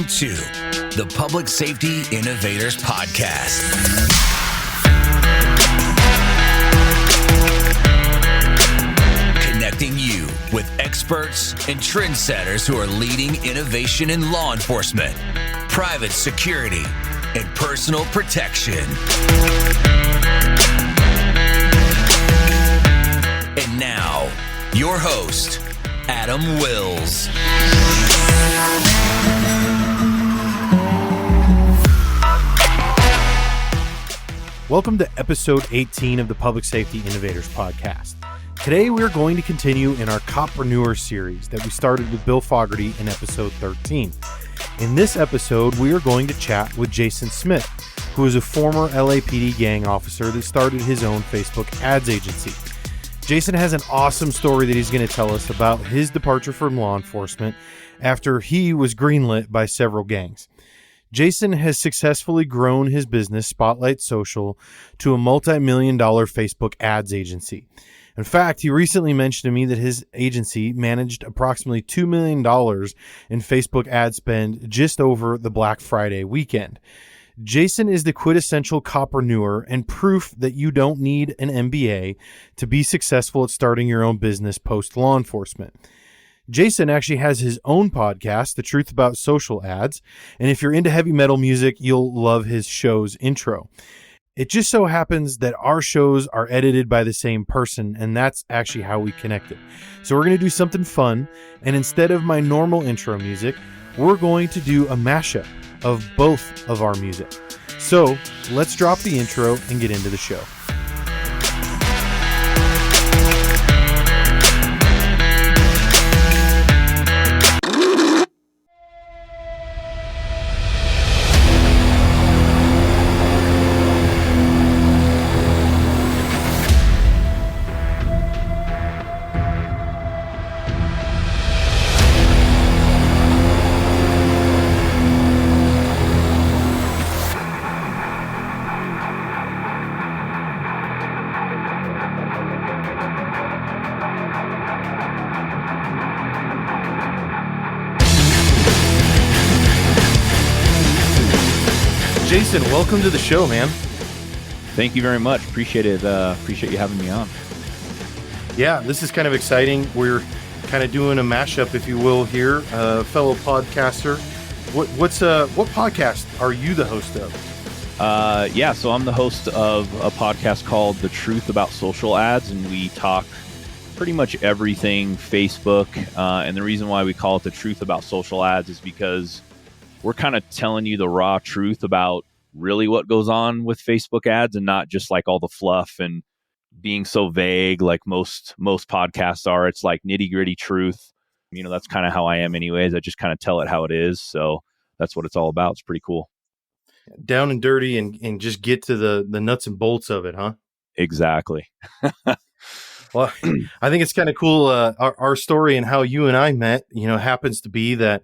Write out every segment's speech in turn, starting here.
to the Public Safety Innovators Podcast. Connecting you with experts and trendsetters who are leading innovation in law enforcement, private security, and personal protection. And now, your host, Adam Wills. Welcome to episode 18 of the Public Safety Innovators Podcast. Today, we're going to continue in our Coppreneur series that we started with Bill Fogarty in episode 13. In this episode, we are going to chat with Jason Smith, who is a former LAPD gang officer that started his own Facebook ads agency. Jason has an awesome story that he's going to tell us about his departure from law enforcement after he was greenlit by several gangs. Jason has successfully grown his business, Spotlight Social, to a multi-million-dollar Facebook ads agency. In fact, he recently mentioned to me that his agency managed approximately $2 million in Facebook ad spend just over the Black Friday weekend. Jason is the quintessential coppreneur and proof that you don't need an MBA to be successful at starting your own business post-law enforcement. Jason actually has his own podcast, The Truth About Social Ads, and if you're into heavy metal music, you'll love his show's intro. It just so happens that our shows are edited by the same person, and that's actually how we connected. So we're going to do something fun, and instead of my normal intro music, we're going to do a mashup of both of our music. So let's drop the intro and get into the show. Jason, welcome to the show, man. Thank you very much. Appreciate it. Appreciate you having me on. Yeah, this is kind of exciting. We're kind of doing a mashup, if you will, here. Fellow podcaster. What podcast are you the host of? So I'm the host of a podcast called The Truth About Social Ads, and we talk pretty much everything Facebook. And the reason why we call it The Truth About Social Ads is because we're kind of telling you the raw truth about really what goes on with Facebook ads and not just like all the fluff and being so vague like most podcasts are. It's like nitty gritty truth. You know, that's kind of how I am anyways. I just kind of tell it how it is. So that's what it's all about. It's pretty cool. Down and dirty and just get to the nuts and bolts of it, huh? Exactly. Well, I think it's kind of cool. Our story and how you and I met, happens to be that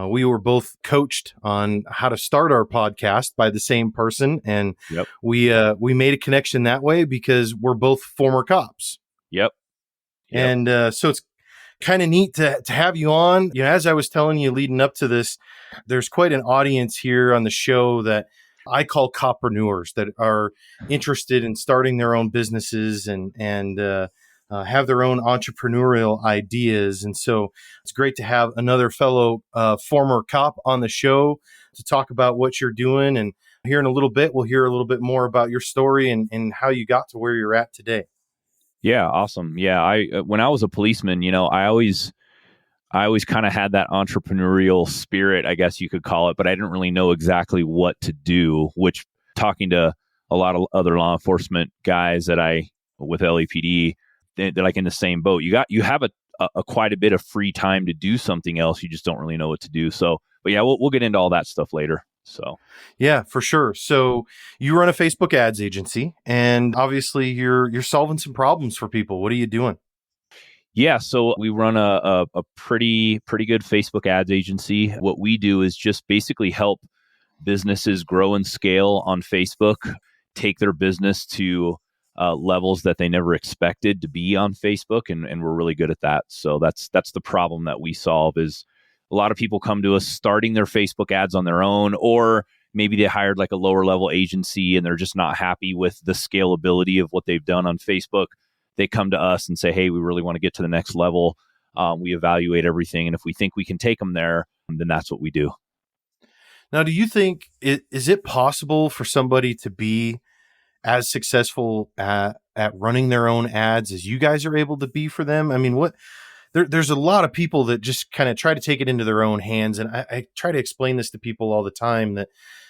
we were both coached on how to start our podcast by the same person. And Yep. we made a connection that way because we're both former cops. Yep. And so it's kind of neat to have you on. As I was telling you leading up to this, there's quite an audience here on the show that I call coppreneurs that are interested in starting their own businesses and have their own entrepreneurial ideas. And so it's great to have another fellow former cop on the show to talk about what you're doing. And here in a little bit, we'll hear a little bit more about your story and how you got to where you're at today. Yeah. Awesome. Yeah. When I was a policeman, I always kind of had that entrepreneurial spirit, I guess you could call it, but I didn't really know exactly what to do, which talking to a lot of other law enforcement guys with LAPD, they're like in the same boat. You have a quite a bit of free time to do something else. You just don't really know what to do. So, but yeah, we'll get into all that stuff later. So, yeah, for sure. So you run a Facebook ads agency, and obviously you're solving some problems for people. What are you doing? Yeah, so we run a pretty good Facebook ads agency. What we do is just basically help businesses grow and scale on Facebook, take their business to levels that they never expected to be on Facebook, and we're really good at that. So that's the problem that we solve is A lot of people come to us starting their Facebook ads on their own, or maybe they hired like a lower level agency and they're just not happy with the scalability of what they've done on Facebook. They come to us and say, hey, we really want to get to the next level. We evaluate everything. And if we think we can take them there, then that's what we do. Now, do you think is it possible for somebody to be as successful at running their own ads as you guys are able to be for them? I mean, there's a lot of people that just kind of try to take it into their own hands. And I try to explain this to people all the time that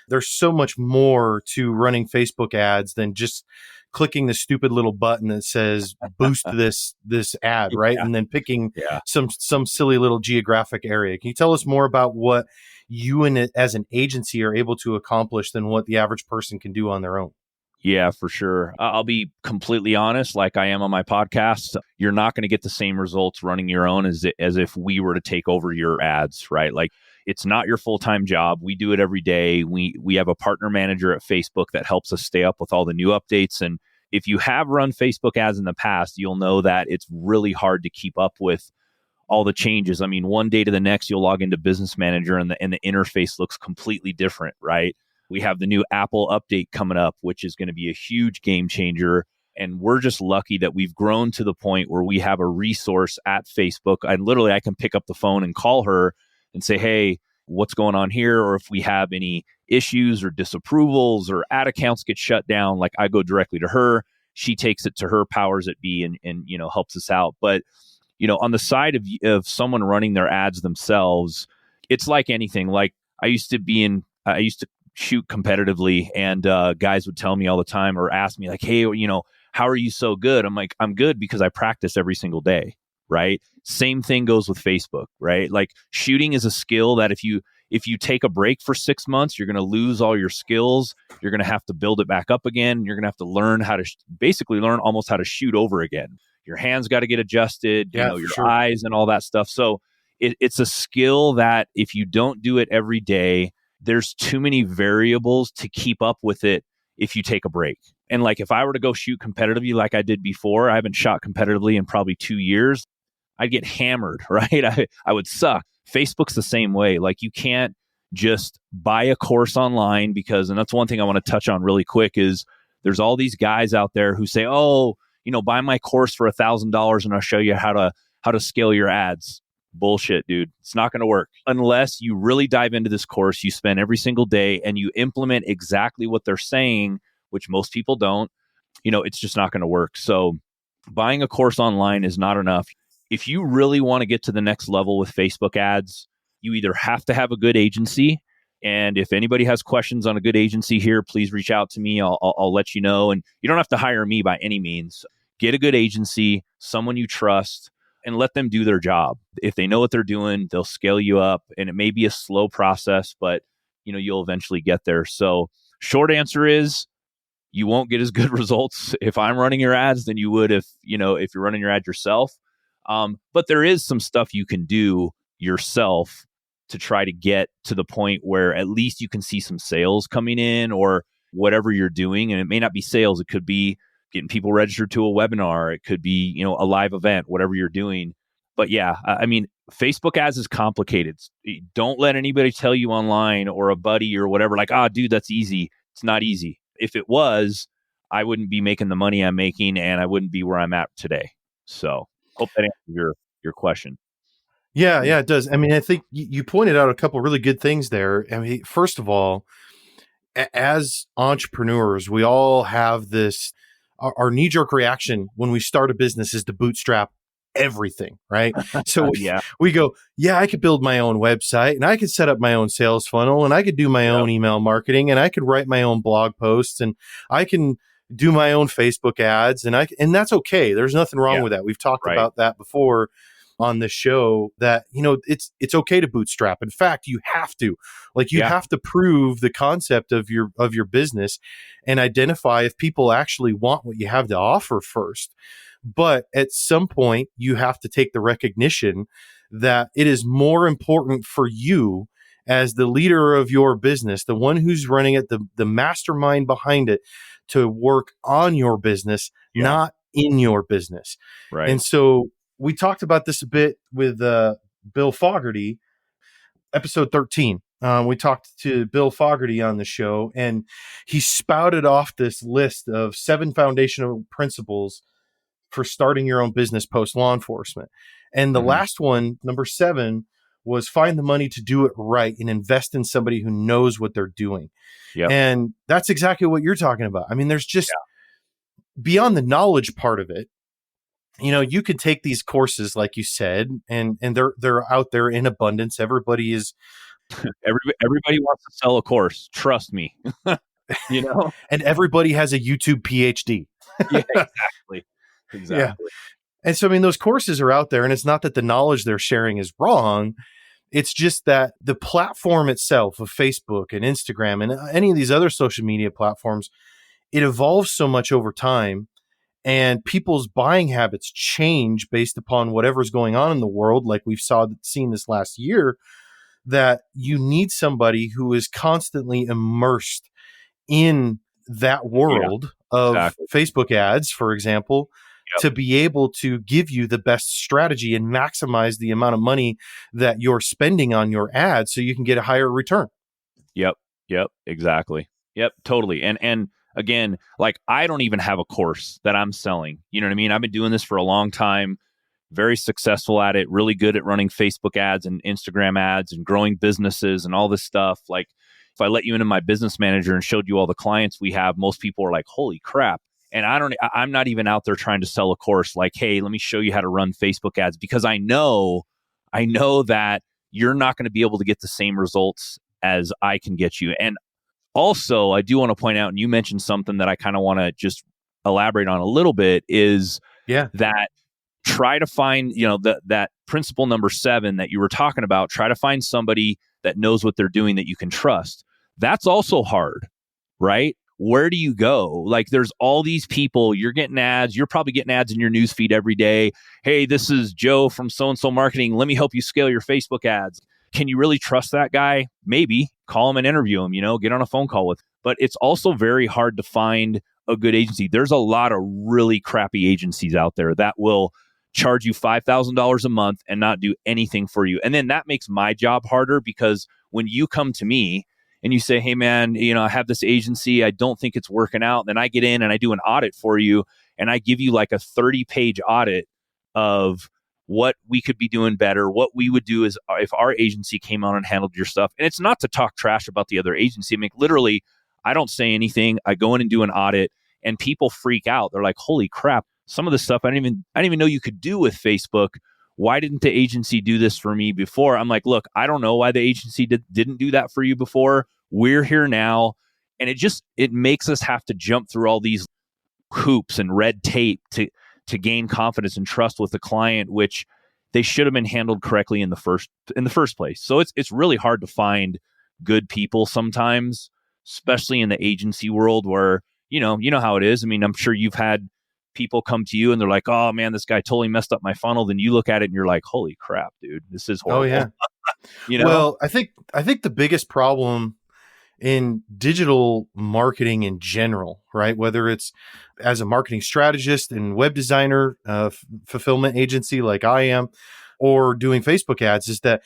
there's so much more to running Facebook ads than just clicking the stupid little button that says boost this ad, right? Yeah. And then picking Yeah. some silly little geographic area. Can you tell us more about what you and it as an agency are able to accomplish than what the average person can do on their own? Yeah, for sure. I'll be completely honest, like I am on my podcast. You're not going to get the same results running your own as if we were to take over your ads, right? Like it's not your full-time job. We do it every day. We have a partner manager at Facebook that helps us stay up with all the new updates. And if you have run Facebook ads in the past, you'll know that it's really hard to keep up with all the changes. I mean, one day to the next, you'll log into Business Manager and the interface looks completely different, right? We have the new Apple update coming up, which is going to be a huge game changer. And we're just lucky that we've grown to the point where we have a resource at Facebook. And literally, I can pick up the phone and call her and say, hey, what's going on here? Or if we have any issues or disapprovals or ad accounts get shut down, like I go directly to her. She takes it to her powers that be and helps us out. But on the side of someone running their ads themselves, it's like anything. Like I used to shoot competitively, and guys would tell me all the time or ask me like, hey, how are you so good? I'm like, I'm good because I practice every single day, right? Same thing goes with Facebook, right? Like shooting is a skill that if you take a break for 6 months, you're going to lose all your skills. You're going to have to build it back up again. You're going to have to learn how to basically learn almost how to shoot over again. Your hands got to get adjusted, your sure. eyes and all that stuff. So it's a skill that if you don't do it every day, there's too many variables to keep up with it if you take a break. And like if I were to go shoot competitively like I did before, I haven't shot competitively in probably 2 years, I'd get hammered, right? I would suck. Facebook's the same way. Like you can't just buy a course online because, and that's one thing I want to touch on really quick is there's all these guys out there who say, oh, buy my course for $1,000 and I'll show you how to scale your ads. Bullshit, dude. It's not going to work unless you really dive into this course. You spend every single day and you implement exactly what they're saying, which most people don't. It's just not going to work. So buying a course online is not enough. If you really want to get to the next level with Facebook ads, you either have to have a good agency. And if anybody has questions on a good agency here, please reach out to me. I'll let you know. And you don't have to hire me by any means. Get a good agency, someone you trust, and let them do their job. If they know what they're doing, they'll scale you up. And it may be a slow process, but you'll eventually get there. So short answer is you won't get as good results if I'm running your ads than you would if you're running your ad yourself. But there is some stuff you can do yourself to try to get to the point where at least you can see some sales coming in or whatever you're doing. And it may not be sales. It could be getting people registered to a webinar. It could be, a live event, whatever you're doing. But yeah, I mean, Facebook ads is complicated. Don't let anybody tell you online or a buddy or whatever, like, dude, that's easy. It's not easy. If it was, I wouldn't be making the money I'm making and I wouldn't be where I'm at today. So hope that answers your question. Yeah, it does. I mean, I think you pointed out a couple really good things there. I mean, first of all, as entrepreneurs, we all have this, our knee-jerk reaction when we start a business is to bootstrap everything, right? So we go, I could build my own website and I could set up my own sales funnel and I could do my own email marketing and I could write my own blog posts and I can do my own Facebook ads and that's okay. There's nothing wrong with that. We've talked about that before on this show that, it's okay to bootstrap. In fact, you have to, have to prove the concept of your business and identify if people actually want what you have to offer first. But at some point you have to take the recognition that it is more important for you as the leader of your business, the one who's running it, the mastermind behind it, to work on your business, not in your business. Right. And so we talked about this a bit with Bill Fogarty. episode 13. We talked to Bill Fogarty on the show, and he spouted off this list of 7 foundational principles for starting your own business post law enforcement. And the last one, number 7, was find the money to do it right and invest in somebody who knows what they're doing. Yep. And that's exactly what you're talking about. I mean, there's just beyond the knowledge part of it, you could take these courses, like you said, and they're out there in abundance. Everybody is Everybody wants to sell a course. Trust me. and everybody has a YouTube PhD. Yeah, exactly. Yeah. And so, I mean, those courses are out there, and it's not that the knowledge they're sharing is wrong. It's just that the platform itself of Facebook and Instagram and any of these other social media platforms, it evolves so much over time, and people's buying habits change based upon whatever's going on in the world, like we've seen this last year, that you need somebody who is constantly immersed in that world of Facebook ads, for example, to be able to give you the best strategy and maximize the amount of money that you're spending on your ads so you can get a higher return. Yep. Exactly. Yep. Totally. And again, like, I don't even have a course that I'm selling. You know what I mean? I've been doing this for a long time, very successful at it, really good at running Facebook ads and Instagram ads and growing businesses and all this stuff. Like, if I let you into my business manager and showed you all the clients we have, most people are like, holy crap. And I'm not even out there trying to sell a course like, hey, let me show you how to run Facebook ads, because I know that you're not going to be able to get the same results as I can get you. And also, I do want to point out, and you mentioned something that I kind of want to just elaborate on a little bit, is that try to find, that principle number 7 that you were talking about, try to find somebody that knows what they're doing that you can trust. That's also hard, right? Where do you go? Like, there's all these people, you're getting ads, you're probably getting ads in your newsfeed every day. Hey, this is Joe from so-and-so marketing. Let me help you scale your Facebook ads. Can you really trust that guy? Maybe. Call him and interview him, get on a phone call with him. But it's also very hard to find a good agency. There's a lot of really crappy agencies out there that will charge you $5,000 a month and not do anything for you. And then that makes my job harder, because when you come to me and you say, hey man, I have this agency, I don't think it's working out. Then I get in and I do an audit for you, and I give you like a 30-page audit of what we could be doing better, what we would do is if our agency came on and handled your stuff. And it's not to talk trash about the other agency. I mean, literally, I don't say anything. I go in and do an audit, and people freak out. They're like, holy crap, some of the stuff I didn't even know you could do with Facebook. Why didn't the agency do this for me before? I'm like, look, I don't know why the agency didn't do that for you before. We're here now. And it makes us have to jump through all these hoops and red tape to gain confidence and trust with the client, which they should have been handled correctly in the first place. So it's really hard to find good people sometimes, especially in the agency world where, you know how it is. I mean, I'm sure you've had people come to you and they're like, oh man, this guy totally messed up my funnel. Then you look at it and you're like, holy crap, dude, this is horrible. Oh yeah. Well, I think the biggest problem in digital marketing in general, right? Whether it's as a marketing strategist and web designer, fulfillment agency like I am, or doing Facebook ads, is that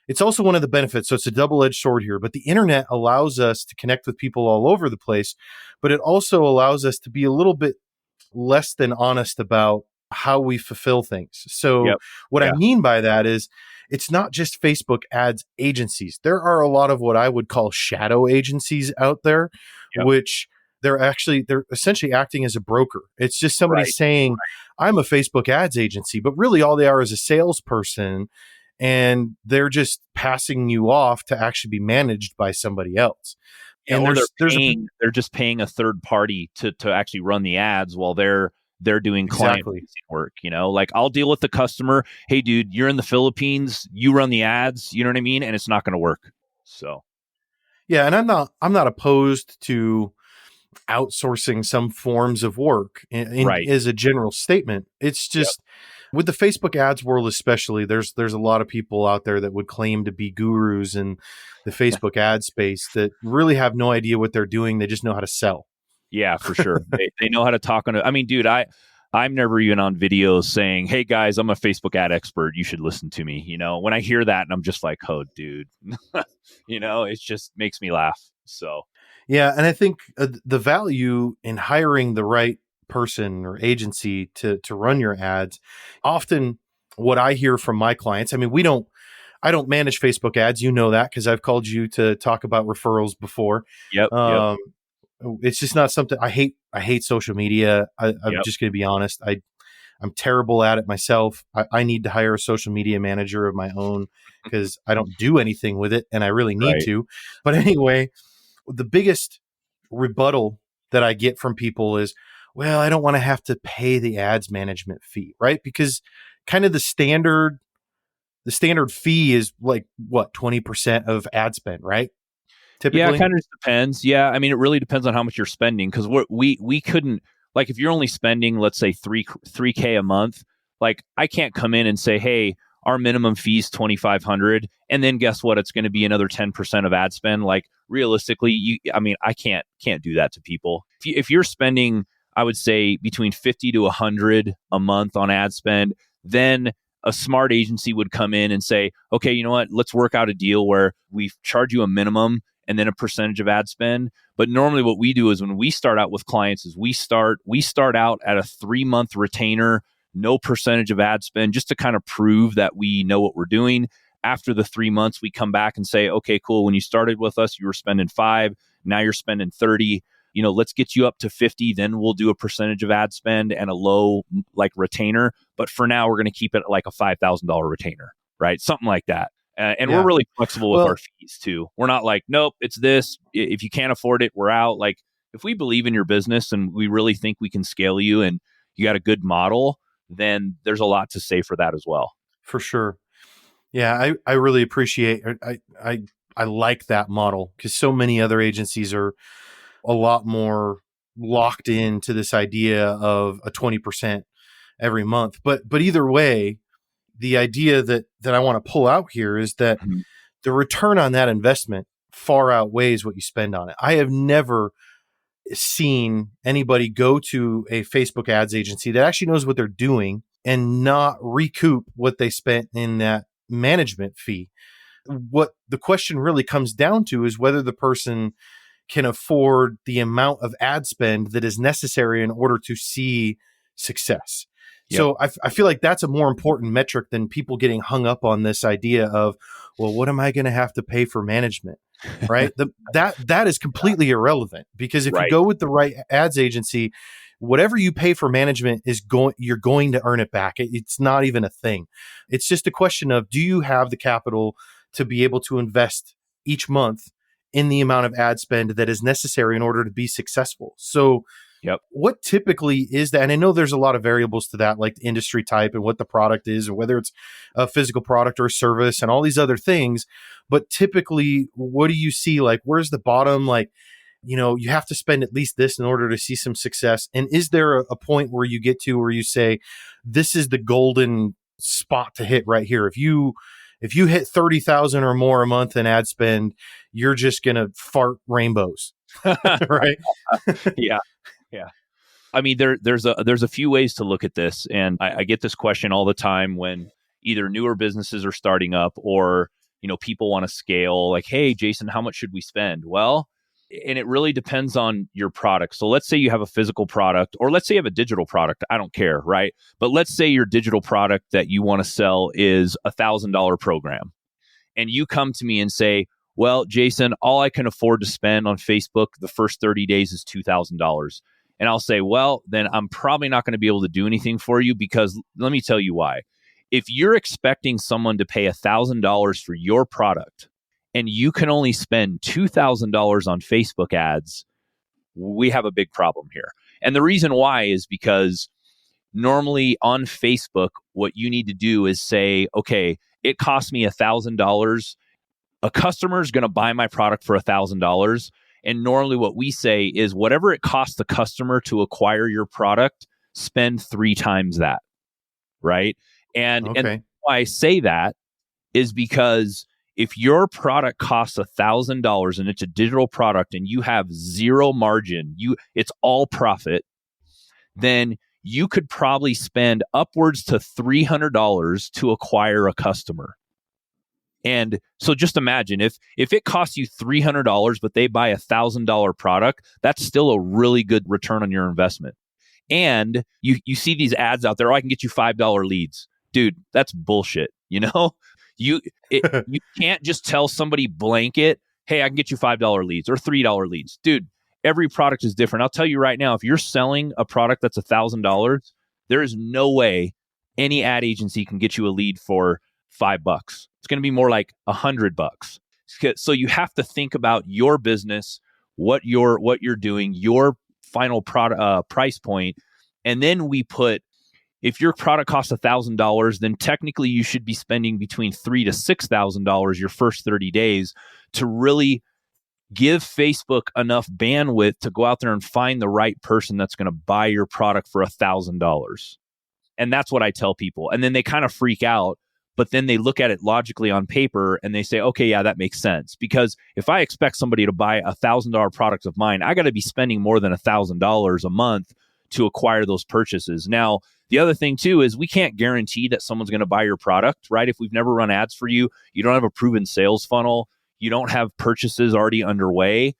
it's also one of the benefits. So it's a double-edged sword here, but the internet allows us to connect with people all over the place, but it also allows us to be a little bit less than honest about how we fulfill things. So what I mean by that is it's not just Facebook ads agencies. There are a lot of what I would call shadow agencies out there, which they're essentially acting as a broker. It's just somebody saying, I'm a Facebook ads agency, but really all they are is a salesperson, and they're just passing you off to actually be managed by somebody else. And they're just paying a third party to actually run the ads while they're doing client work. Like, I'll deal with the customer. Hey dude, you're in the Philippines, you run the ads, you know what I mean? And it's not going to work. So yeah. And I'm not opposed to outsourcing some forms of work as a general statement. It's just with the Facebook ads world, especially, there's a lot of people out there that would claim to be gurus in the Facebook ad space that really have no idea what they're doing. They just know how to sell. Yeah, for sure. They know how to talk on it. I mean, dude, I'm never even on videos saying, hey guys, I'm a Facebook ad expert. You should listen to me. When I hear that and I'm just like, oh, dude, it just makes me laugh. So, Yeah. And I think the value in hiring the right person or agency to run your ads, often what I hear from my clients, I mean, I don't manage Facebook ads. You know that because I've called you to talk about referrals before. yep. It's just not something I hate. I hate social media. I'm Yep. just going to be honest. I'm terrible at it myself. I need to hire a social media manager of my own because I don't do anything with it and I really need Right. to. But anyway, the biggest rebuttal that I get from people is, well, I don't want to have to pay the ads management fee, right? Because kind of the standard fee is like what, 20% of ad spend, right? Yeah, it Typically. kind of just depends. Yeah, I mean, it really depends on how much you're spending because we couldn't, like, if you're only spending, let's say, 3K a month, like I can't come in and say, hey, our minimum fee is 2,500, and then guess what? It's going to be another 10% of ad spend. Like realistically, I mean, I can't do that to people. If you're spending, I would say between 50 to 100 a month on ad spend, then a smart agency would come in and say, okay, you know what? Let's work out a deal where we charge you a minimum and then a percentage of ad spend. But normally what we do is when we start out with clients is we start out at a 3-month retainer, no percentage of ad spend, just to kind of prove that we know what we're doing. After the 3 months, we come back and say, okay, cool. When you started with us, you were spending 5, now you're spending 30. Let's get you up to 50. Then we'll do a percentage of ad spend and a low like retainer. But for now, we're going to keep it like a $5,000 retainer, right? Something like that. And we're Yeah. really flexible with Well, our fees too. We're not like, nope, it's this. If you can't afford it, we're out. Like if we believe in your business and we really think we can scale you and you got a good model, then there's a lot to say for that as well. for sure. Yeah, I really appreciate. I like that model because so many other agencies are a lot more locked into this idea of a 20% every month. But either way, the idea that I want to pull out here is that Mhm. the return on that investment far outweighs what you spend on it. I have never seen anybody go to a Facebook ads agency that actually knows what they're doing and not recoup what they spent in that management fee. What the question really comes down to is whether the person can afford the amount of ad spend that is necessary in order to see success. Yep. So I feel like that's a more important metric than people getting hung up on this idea of, well, what am I going to have to pay for management? Right. That is completely irrelevant because if you Right. go with the right ads agency, whatever you pay for management you're going to earn it back. It's not even a thing. It's just a question of, do you have the capital to be able to invest each month in the amount of ad spend that is necessary in order to be successful? So Yep. what typically is that? And I know there's a lot of variables to that, like the industry type and what the product is, or whether it's a physical product or a service and all these other things. But typically, what do you see? Like, where's the bottom? Like, you have to spend at least this in order to see some success. And is there a point where you get to where you say, this is the golden spot to hit right here? If you hit 30,000 or more a month in ad spend, you're just going to fart rainbows, right? Yeah. Yeah. I mean, there's a few ways to look at this, and I get this question all the time when either newer businesses are starting up or people want to scale. Like, hey, Jason, how much should we spend? Well, and it really depends on your product. So let's say you have a physical product, or let's say you have a digital product. I don't care, right? But let's say your digital product that you want to sell is $1,000 program, and you come to me and say, well, Jason, all I can afford to spend on Facebook the first 30 days is $2,000. And I'll say, well, then I'm probably not going to be able to do anything for you because let me tell you why. If you're expecting someone to pay $1,000 for your product and you can only spend $2,000 on Facebook ads, we have a big problem here. And the reason why is because normally on Facebook, what you need to do is say, okay, it cost me $1,000. A customer is going to buy my product for $1,000. And normally what we say is whatever it costs the customer to acquire your product, spend 3 times that, right? And Okay. why I say that is because if your product costs $1,000 and it's a digital product and you have zero margin, it's all profit, then you could probably spend upwards to $300 to acquire a customer. And so just imagine if it costs you $300, but they buy $1,000 product, that's still a really good return on your investment. And you see these ads out there, oh, I can get you $5 leads. Dude, that's bullshit. You can't just tell somebody blanket, hey, I can get you $5 leads or $3 leads. Dude, every product is different. I'll tell you right now, if you're selling a product that's $1,000, there is no way any ad agency can get you a lead for $5. It's going to be more like $100. So you have to think about your business, what you're doing, your final product price point, and then we put, if your product costs $1,000, then technically you should be spending between $3,000 to $6,000 your first 30 days to really give Facebook enough bandwidth to go out there and find the right person that's going to buy your product for $1,000. And that's what I tell people. And then they kind of freak out, but then they look at it logically on paper and they say, okay, yeah, that makes sense. Because if I expect somebody to buy $1,000 product of mine, I got to be spending more than $1,000 a month to acquire those purchases. Now, the other thing too is we can't guarantee that someone's going to buy your product, right? If we've never run ads for you, you don't have a proven sales funnel, you don't have purchases already underway,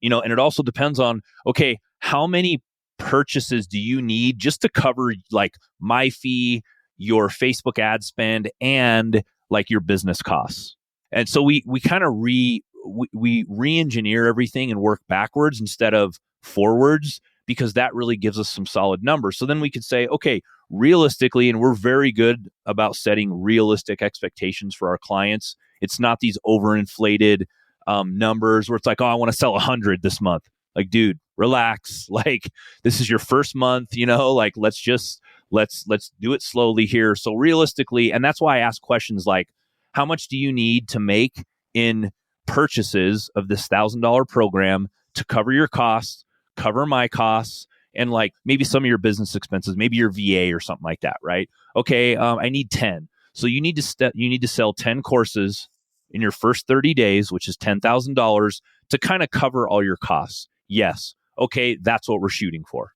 and it also depends on, okay, how many purchases do you need just to cover like my fee, your Facebook ad spend, and like your business costs. And so we kind of re-engineer everything and work backwards instead of forwards, because that really gives us some solid numbers. So then we could say, okay, realistically, and we're very good about setting realistic expectations for our clients. It's not these overinflated numbers where it's like, oh, I want to sell 100 this month. Like, dude, relax. Like, this is your first month, like, let's do it slowly here. So realistically, and that's why I ask questions like, how much do you need to make in purchases of this $1,000 program to cover your costs, cover my costs, and like maybe some of your business expenses, maybe your VA or something like that, right? Okay, I need 10. So you need to sell 10 courses in your first 30 days, which is $10,000 to kind of cover all your costs. Yes. Okay, that's what we're shooting for.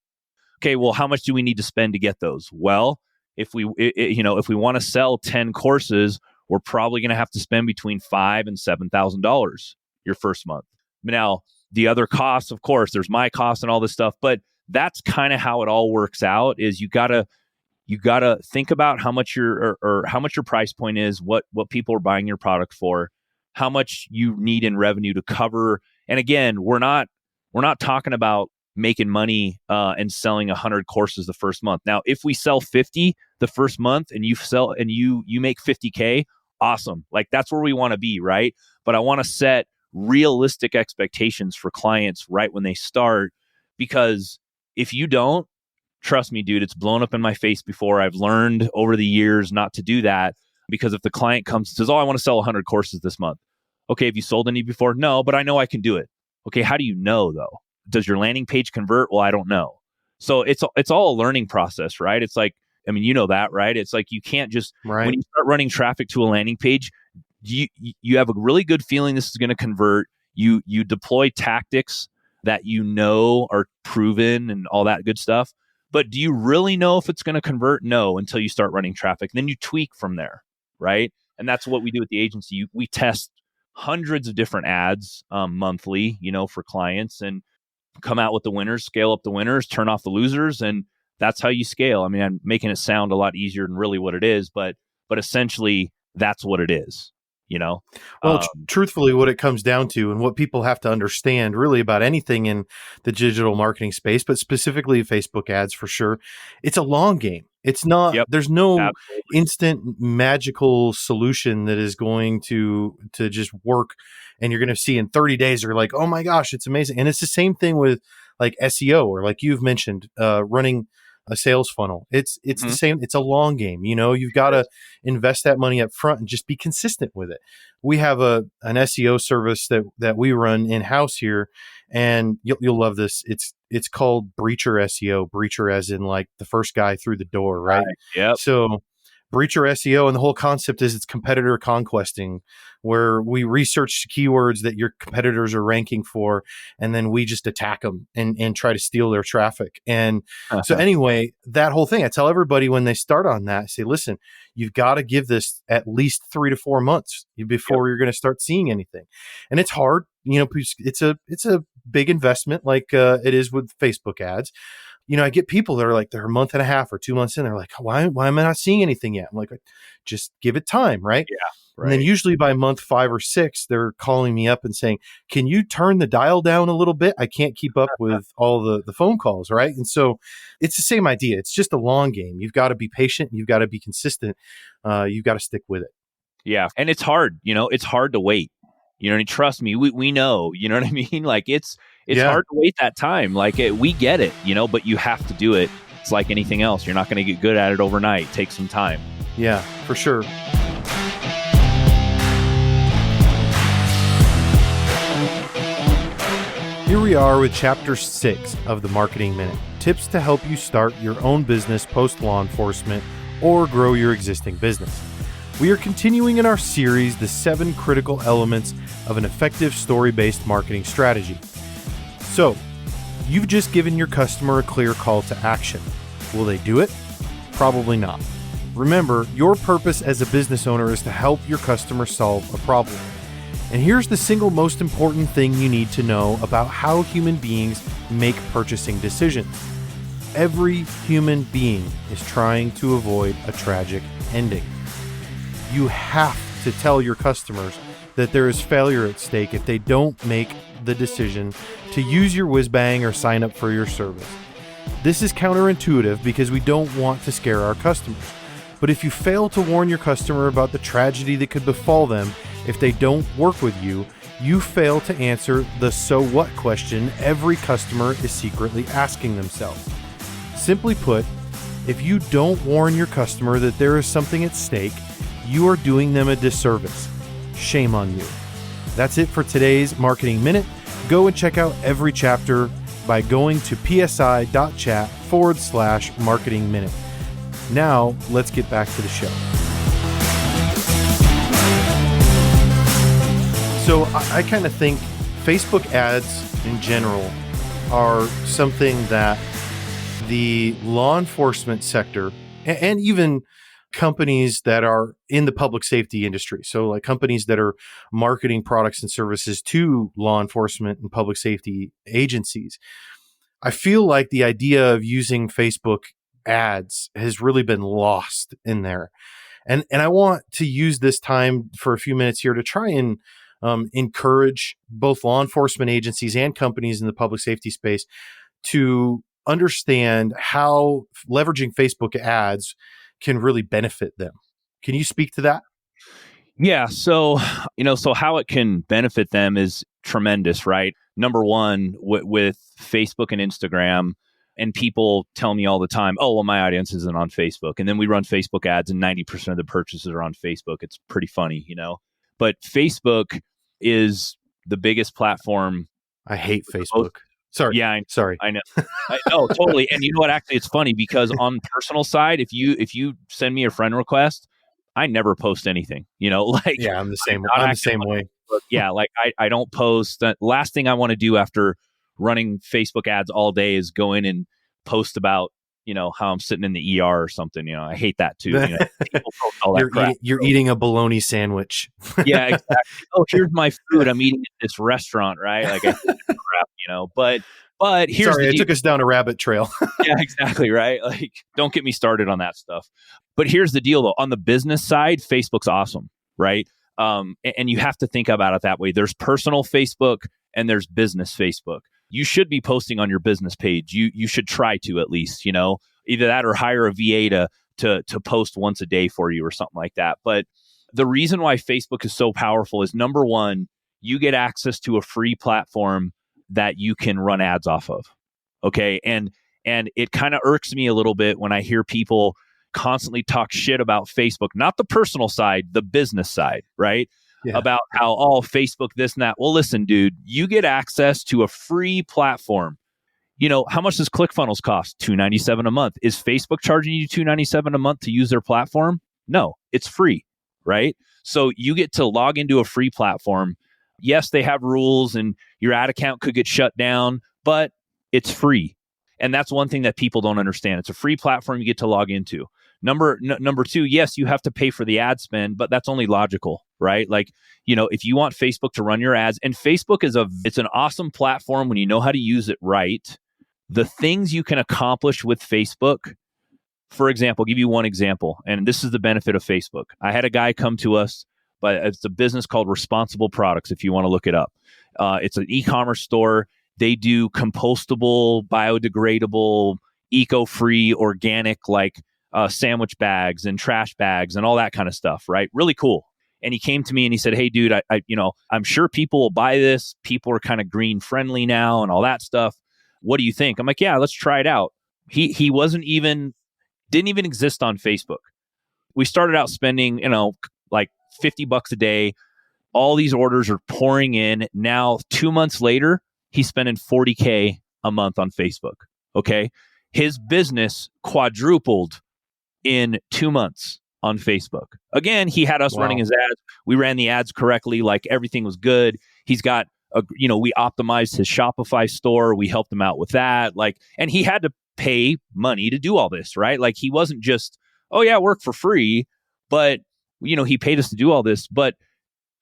Okay, well, how much do we need to spend to get those? Well, if we want to sell 10 courses, we're probably going to have to spend between $5,000 and $7,000 your first month. Now, the other costs, of course, there's my costs and all this stuff, but that's kind of how it all works out. Is you gotta think about how much how much your price point is, what people are buying your product for, how much you need in revenue to cover. And again, we're not talking about making money and selling 100 courses the first month. Now, if we sell 50 the first month and you make 50K, awesome. Like, that's where we want to be, right? But I want to set realistic expectations for clients right when they start, because if you don't, trust me, dude, it's blown up in my face before. I've learned over the years not to do that, because if the client comes and says, oh, I want to sell 100 courses this month. Okay, have you sold any before? No, but I know I can do it. Okay, how do you know though? Does your landing page convert? Well, I don't know. So it's all a learning process, right? It's like, I mean, you know that, right? It's like you can't just, when you start running traffic to a landing page, you have a really good feeling this is going to convert. You deploy tactics that are proven and all that good stuff. But do you really know if it's going to convert? No, until you start running traffic. Then you tweak from there, right? And that's what we do at the agency. We test hundreds of different ads monthly, for clients, and come out with the winners, scale up the winners, turn off the losers, and that's how you scale. I mean, I'm making it sound a lot easier than really what it is, but essentially that's what it is. Well, truthfully, what it comes down to, and what people have to understand really about anything in the digital marketing space, but specifically Facebook ads for sure, it's a long game. It's not, there's no absolutely instant magical solution that is going to just work. And you're going to see in 30 days, you're like, oh my gosh, it's amazing. And it's the same thing with like SEO, or like you've mentioned, running a sales funnel. It's the same. It's a long game. You've got to invest that money up front and just be consistent with it. We have an SEO service that we run in house here, and you'll love this. It's called Breacher SEO. Breacher as in like the first guy through the door, right? Yep. So Breacher SEO, and the whole concept is it's competitor conquesting, where we research keywords that your competitors are ranking for, and then we just attack them and try to steal their traffic. And so anyway, that whole thing, I tell everybody when they start on that, I say, listen, you've got to give this at least 3 to 4 months before you're going to start seeing anything. And it's hard, it's a big investment, like it is with Facebook ads. I get people that are like, they're a month and a half or 2 months in. They're like, why am I not seeing anything yet? I'm like, just give it time. Right. Yeah. Right. And then usually by month 5 or 6, they're calling me up and saying, can you turn the dial down a little bit? I can't keep up with all the phone calls. Right. And so it's the same idea. It's just a long game. You've got to be patient. You've got to be consistent. You've got to stick with it. Yeah. And it's hard, it's hard to wait. And trust me, we know, you know what I mean? Like it's hard to wait that time. Like we get it, but you have to do it. It's like anything else. You're not going to get good at it overnight. Take some time. Yeah, for sure. Here we are with Chapter 6 of the Marketing Minute. Tips to help you start your own business post-law enforcement or grow your existing business. We are continuing in our series, The 7 Critical Elements of an Effective Story-Based Marketing Strategy. So, you've just given your customer a clear call to action. Will they do it? Probably not. Remember, your purpose as a business owner is to help your customer solve a problem. And here's the single most important thing you need to know about how human beings make purchasing decisions. Every human being is trying to avoid a tragic ending. You have to tell your customers that there is failure at stake if they don't make the decision to use your whiz-bang or sign up for your service. This is counterintuitive because we don't want to scare our customers. But if you fail to warn your customer about the tragedy that could befall them if they don't work with you, you fail to answer the so what question every customer is secretly asking themselves. Simply put, if you don't warn your customer that there is something at stake, you are doing them a disservice. Shame on you. That's it for today's Marketing Minute. Go and check out every chapter by going to psi.chat/marketing minute. Now, let's get back to the show. So I kind of think Facebook ads in general are something that the law enforcement sector and even companies that are in the public safety industry, so like companies that are marketing products and services to law enforcement and public safety agencies, I feel like the idea of using Facebook ads has really been lost in there. And I want to use this time for a few minutes here to try and encourage both law enforcement agencies and companies in the public safety space to understand how leveraging Facebook ads can really benefit them. Can you speak to that? Yeah. So how it can benefit them is tremendous, right? Number one, with Facebook and Instagram, and people tell me all the time, oh, well, my audience isn't on Facebook. And then we run Facebook ads and 90% of the purchases are on Facebook. It's pretty funny, But Facebook is the biggest platform. I hate Facebook. Sorry. Yeah, sorry. I know. No, totally. And you know what? Actually, it's funny because on the personal side, if you send me a friend request, I never post anything. Yeah, I'm the same. I'm the same way. Yeah, like I don't post. The last thing I want to do after running Facebook ads all day is go in and post about how I'm sitting in the ER or something. I hate that too. People post all that crap. You're eating a bologna sandwich. Yeah, exactly. Oh, here's my food. I'm eating at this restaurant, right? Like I hate that crap, But here's Sorry, I took us down a rabbit trail. Yeah, exactly, right? Like, don't get me started on that stuff. But here's the deal, though. On the business side, Facebook's awesome, right? And you have to think about it that way. There's personal Facebook and there's business Facebook. You should be posting on your business page. You should try to at least, either that or hire a VA to post once a day for you or something like that. But the reason why Facebook is so powerful is, number one, you get access to a free platform that you can run ads off of. Okay. And it kind of irks me a little bit when I hear people constantly talk shit about Facebook, not the personal side, the business side, right? Yeah. About how, Facebook, this and that. Well, listen, dude, you get access to a free platform. How much does ClickFunnels cost? $297 a month. Is Facebook charging you $297 a month to use their platform? No, it's free, right? So you get to log into a free platform. Yes, they have rules and your ad account could get shut down, but it's free. And that's one thing that people don't understand. It's a free platform you get to log into. Number two, yes, you have to pay for the ad spend, but that's only logical, right? Like, if you want Facebook to run your ads, and Facebook it's an awesome platform when you know how to use it right. The things you can accomplish with Facebook, for example, I'll give you one example, and this is the benefit of Facebook. I had a guy come to us, but it's a business called Responsible Products, if you want to look it up. It's an e-commerce store. They do compostable, biodegradable, eco-free, organic, like sandwich bags and trash bags and all that kind of stuff, right? Really cool. And he came to me and he said, "Hey, dude, I'm sure people will buy this. People are kind of green friendly now and all that stuff. What do you think?" I'm like, "Yeah, let's try it out." He didn't even exist on Facebook. We started out spending, like $50 a day. All these orders are pouring in. Now, 2 months later, he's spending $40K a month on Facebook. Okay. His business quadrupled in 2 months on Facebook. Again, he had us running his ads. We ran the ads correctly. Like everything was good. He's got, we optimized his Shopify store. We helped him out with that. And he had to pay money to do all this, right? Like he wasn't just, "Oh yeah, work for free," but he paid us to do all this. But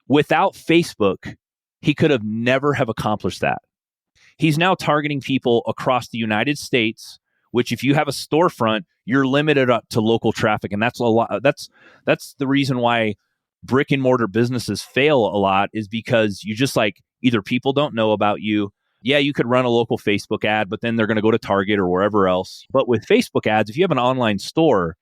without Facebook, he could have never have accomplished that. He's now targeting people across the United States, which if you have a storefront, you're limited up to local traffic. And that's a lot. That's the reason why brick and mortar businesses fail a lot, is because you just either people don't know about you. Yeah, you could run a local Facebook ad, but then they're going to go to Target or wherever else. But with Facebook ads, if you have an online store,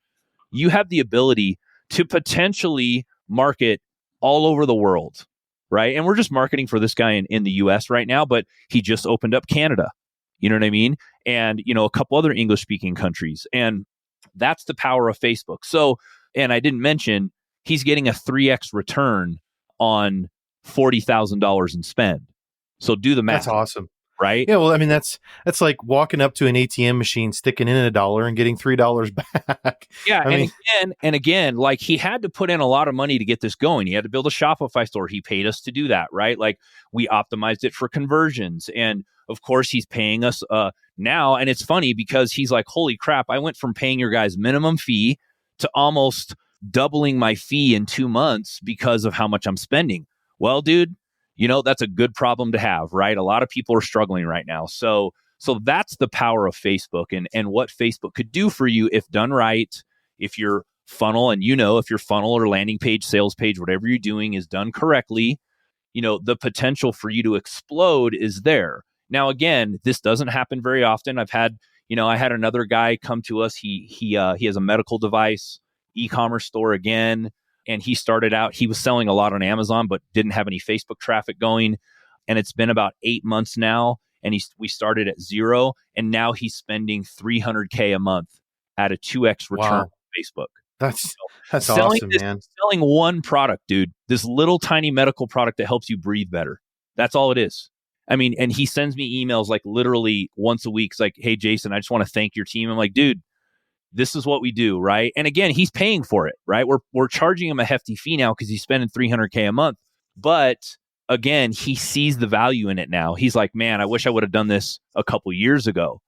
you have the ability to potentially market all over the world, right? And we're just marketing for this guy in the US right now, but he just opened up Canada. You know what I mean? And, a couple other English speaking countries. And that's the power of Facebook. So, and I didn't mention, he's getting a 3x return on $40,000 in spend. So do the math. That's awesome. Right? Yeah, well, I mean, that's like walking up to an ATM machine, sticking in $1 and getting $3 back. Yeah, and again, like he had to put in a lot of money to get this going. He had to build a Shopify store. He paid us to do that, right? Like we optimized it for conversions. And of course, he's paying us now. And it's funny because he's like, "Holy crap, I went from paying your guys minimum fee to almost doubling my fee in 2 months because of how much I'm spending." Well, dude, that's a good problem to have, right? A lot of people are struggling right now. So that's the power of Facebook and what Facebook could do for you if done right. If your funnel, and if your funnel or landing page, sales page, whatever you're doing is done correctly, the potential for you to explode is there. Now, again, this doesn't happen very often. I had another guy come to us. He has a medical device e-commerce store again. And he started out, he was selling a lot on Amazon, but didn't have any Facebook traffic going. And it's been about 8 months now. And we started at 0. And now he's spending $300K a month at a 2x return on Facebook. That's awesome, man. Selling one product, dude, this little tiny medical product that helps you breathe better. That's all it is. I mean, and he sends me emails like literally once a week. It's like, "Hey, Jason, I just want to thank your team." I'm like, "Dude, this is what we do," right? And again, he's paying for it, right? We're charging him a hefty fee now because he's spending $300K a month. But again, he sees the value in it now. He's like, "Man, I wish I would have done this a couple years ago."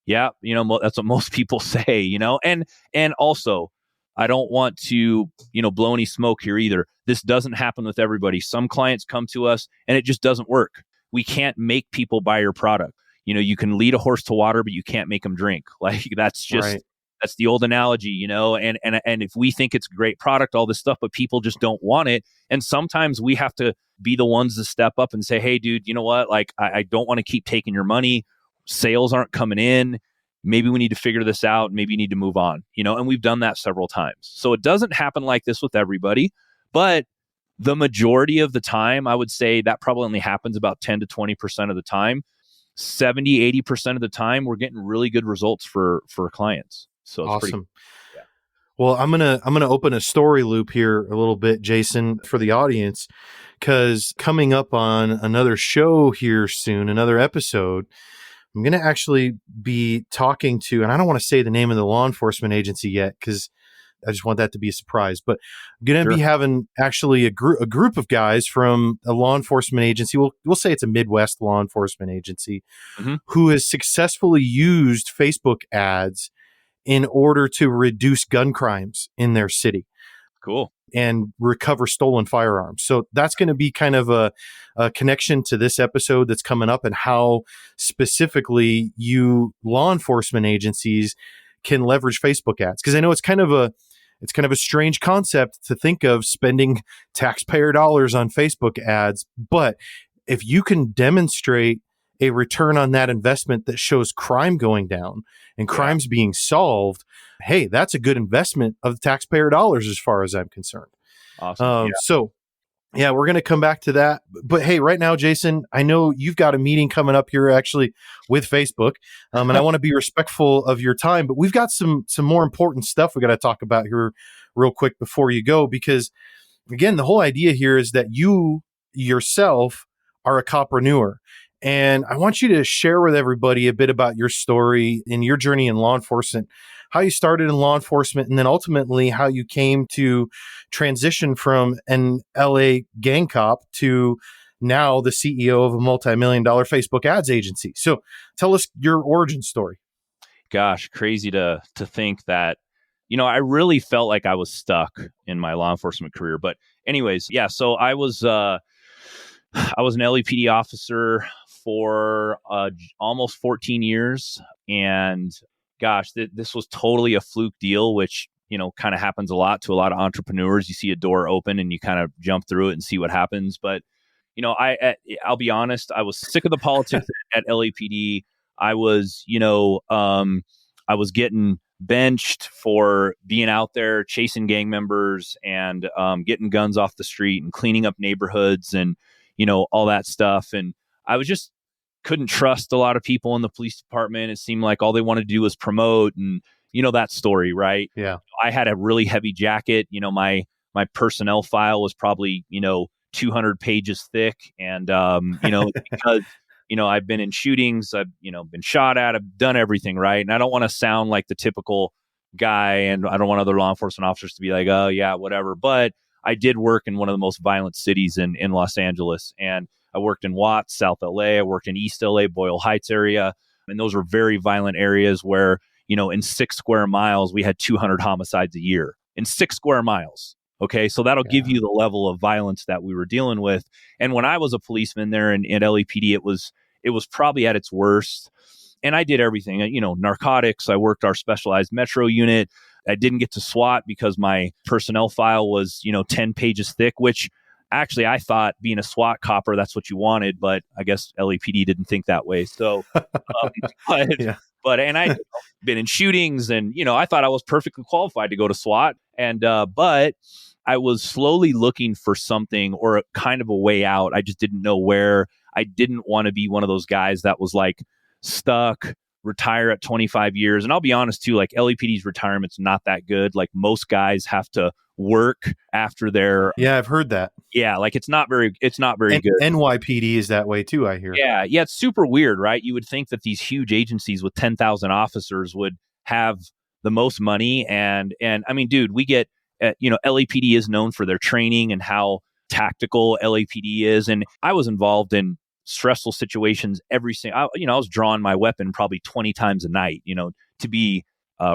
Yeah, that's what most people say, And also, I don't want to, blow any smoke here either. This doesn't happen with everybody. Some clients come to us and it just doesn't work. We can't make people buy your product. You can lead a horse to water, but you can't make them drink. Like that's just right. That's the old analogy, and if we think it's a great product, all this stuff, but people just don't want it. And sometimes we have to be the ones to step up and say, "Hey, dude, you know what? Like, I don't want to keep taking your money. Sales aren't coming in. Maybe we need to figure this out. Maybe you need to move on," and we've done that several times. So it doesn't happen like this with everybody, but the majority of the time, I would say that probably only happens about 10 to 20% of the time. 70, 80% of the time, we're getting really good results for clients. So it's awesome. Well, I'm gonna open a story loop here a little bit, Jason, for the audience, because coming up on another show here soon, another episode, I'm gonna actually be talking to, and I don't want to say the name of the law enforcement agency yet, because I just want that to be a surprise. But I'm going to Sure. be having actually a group of guys from a law enforcement agency. We'll say it's a Midwest law enforcement agency Hmm. who has successfully used Facebook ads in order to reduce gun crimes in their city Cool. and recover stolen firearms. So that's going to be kind of a connection to this episode that's coming up, and how specifically you law enforcement agencies can leverage Facebook ads. Because I know it's kind of a strange concept to think of spending taxpayer dollars on Facebook ads, but if you can demonstrate a return on that investment that shows crime going down and Yeah. crimes being solved, hey, that's a good investment of taxpayer dollars as far as I'm concerned. Awesome. So, yeah, we're going to come back to that. But hey, right now, Jason, I know you've got a meeting coming up here actually with Facebook, and I want to be respectful of your time. But we've got some more important stuff we got to talk about here real quick before you go, because again, the whole idea here is that you yourself are a copreneur. And I want you to share with everybody a bit about your story and your journey in law enforcement, how you started in law enforcement, and then ultimately how you came to transition from an LA gang cop to now the CEO of a multi-million-dollar Facebook ads agency. So tell us your origin story. Gosh, crazy to think that, I really felt like I was stuck in my law enforcement career. But anyways, yeah, so I was an LAPD officer for almost 14 years. And gosh, this was totally a fluke deal, which, kind of happens a lot to a lot of entrepreneurs. You see a door open and you kind of jump through it and see what happens. But, I'll be honest, I was sick of the politics at LAPD. I was, I was getting benched for being out there chasing gang members and getting guns off the street and cleaning up neighborhoods and, all that stuff. And I was just couldn't trust a lot of people in the police department. It seemed like all they wanted to do was promote, and that story, right? Yeah. I had a really heavy jacket. My personnel file was probably, 200 pages thick. And, because, I've been in shootings, I've, been shot at, I've done everything, right? And I don't want to sound like the typical guy, and I don't want other law enforcement officers to be like, oh yeah, whatever. But I did work in one of the most violent cities in Los Angeles. And I worked in Watts, South LA. I worked in East LA, Boyle Heights area. And those were very violent areas where, in 6 square miles, we had 200 homicides a year in 6 square miles. Okay. So that'll give you the level of violence that we were dealing with. And when I was a policeman there in LAPD, it was probably at its worst. And I did everything, narcotics. I worked our specialized metro unit. I didn't get to SWAT because my personnel file was, 10 pages thick, which actually I thought being a SWAT copper, that's what you wanted. But I guess LAPD didn't think that way. So, Yeah. but I'd been in shootings and, I thought I was perfectly qualified to go to SWAT. And, but I was slowly looking for something or kind of a way out. I just didn't know where. I didn't want to be one of those guys that was like stuck, retire at 25 years. And I'll be honest too, like LAPD's retirement's not that good. Like most guys have to work after their Yeah, I've heard that. Yeah, like it's not very good. NYPD is that way too, I hear. Yeah, it's super weird, right? You would think that these huge agencies with 10,000 officers would have the most money, and I mean, dude, we get LAPD is known for their training and how tactical LAPD is, and I was involved in stressful situations every single. I was drawing my weapon probably 20 times a night, to be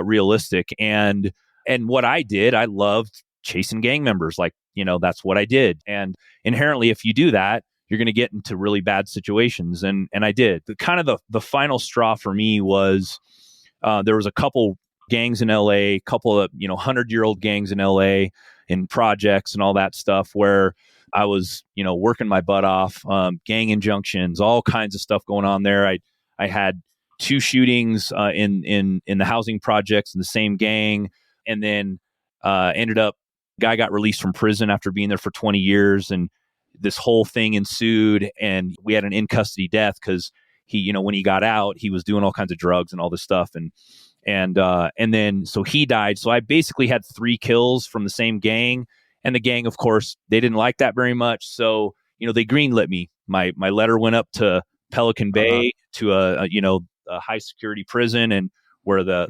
realistic, and what I did, I loved chasing gang members, like that's what I did, and inherently, if you do that, you're going to get into really bad situations, and I did. Kind of the final straw for me was there was a couple gangs in LA, couple of 100-year-old gangs in LA, in projects and all that stuff, where I was working my butt off, gang injunctions, all kinds of stuff going on there. I had 2 shootings in the housing projects in the same gang, and then ended up guy got released from prison after being there for 20 years, and this whole thing ensued, and we had an in custody death because he when he got out, he was doing all kinds of drugs and all this stuff, and then so he died. So I basically had 3 kills from the same gang, and the gang, of course, they didn't like that very much, so they greenlit me. My letter went up to Pelican Bay, to a high security prison, and where the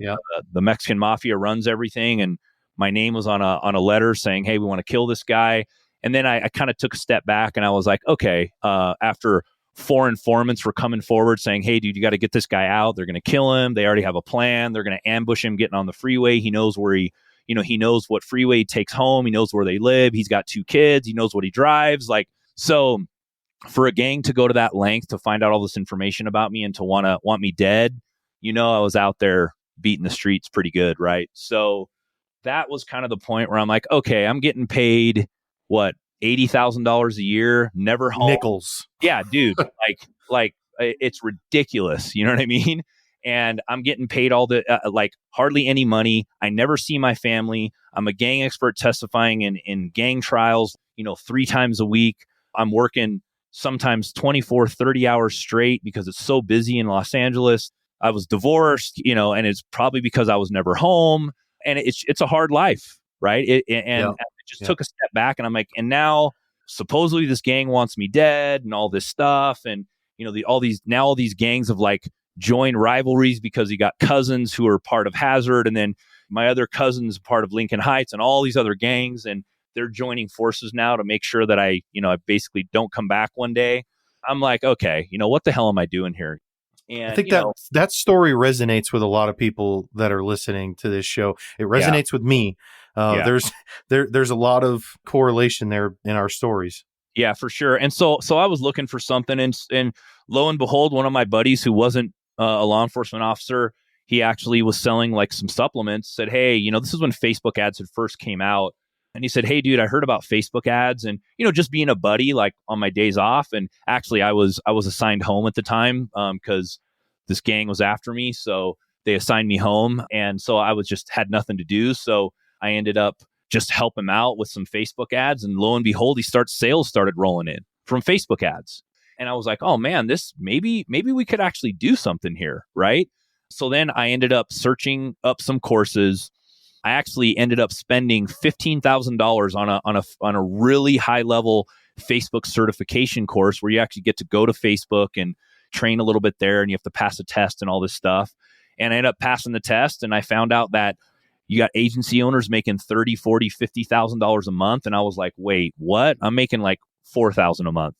Mexican mafia runs everything. And my name was on a letter saying, hey, we want to kill this guy. And then I kind of took a step back and I was like, okay, after 4 informants were coming forward saying, hey, dude, you got to get this guy out. They're going to kill him. They already have a plan. They're going to ambush him getting on the freeway. He knows where he knows what freeway he takes home. He knows where they live. He's got 2 kids. He knows what he drives. Like, so for a gang to go to that length to find out all this information about me and to want me dead, I was out there beating the streets pretty good. Right. So that was kind of the point where I'm like, okay, I'm getting paid what, $80,000 a year, never home. Nickels. Yeah, dude. like it's ridiculous. You know what I mean? And I'm getting paid all the like hardly any money. I never see my family. I'm a gang expert testifying in gang trials, 3 times a week. I'm working sometimes 24, 30 hours straight because it's so busy in Los Angeles. I was divorced, and it's probably because I was never home. And it's a hard life, right? I just took a step back and I'm like, and now supposedly this gang wants me dead and all this stuff. And, all these gangs have like joined rivalries because you got cousins who are part of Hazard. And then my other cousin's part of Lincoln Heights and all these other gangs. And they're joining forces now to make sure that I basically don't come back one day. I'm like, okay, what the hell am I doing here? And, I think that story resonates with a lot of people that are listening to this show. It resonates with me. There's a lot of correlation there in our stories. Yeah, for sure. And so I was looking for something, and lo and behold, one of my buddies who wasn't a law enforcement officer, he actually was selling like some supplements. Said, hey, this is when Facebook ads had first came out. And he said, hey, dude, I heard about Facebook ads and, just being a buddy, like on my days off. And actually, I was assigned home at the time because this gang was after me. So they assigned me home. And so I had nothing to do. So I ended up just helping him out with some Facebook ads. And lo and behold, sales started rolling in from Facebook ads. And I was like, oh, man, this maybe we could actually do something here. Right. So then I ended up searching up some courses. I actually ended up spending $15,000 on a really high level Facebook certification course where you actually get to go to Facebook and train a little bit there, and you have to pass a test and all this stuff. And I ended up passing the test, and I found out that you got agency owners making $30,000, $40,000, $50,000 a month, and I was like, wait, what? I'm making like $4,000 a month,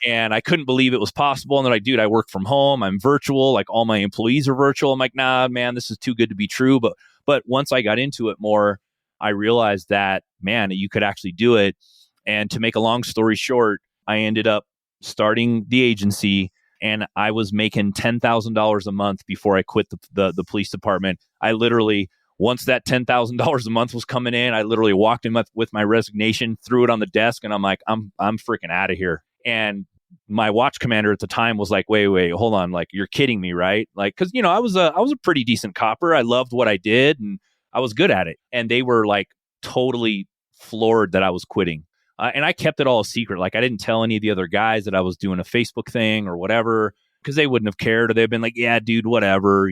And I couldn't believe it was possible. And they're like, dude, I work from home. I'm virtual. Like all my employees are virtual. I'm like, nah, man, this is too good to be true. But once I got into it more, I realized that, man, you could actually do it. And to make a long story short, I ended up starting the agency, and I was making $10,000 a month before I quit the police department. I literally, once that $10,000 a month was coming in, I literally walked in with my resignation, threw it on the desk, and I'm like, I'm freaking out of here. And my watch commander at the time was like, wait, hold on. Like, you're kidding me, right? Like, cause I was a pretty decent copper. I loved what I did and I was good at it. And they were like totally floored that I was quitting. And I kept it all a secret. Like, I didn't tell any of the other guys that I was doing a Facebook thing or whatever, because they wouldn't have cared, or they'd been like, yeah, dude, whatever,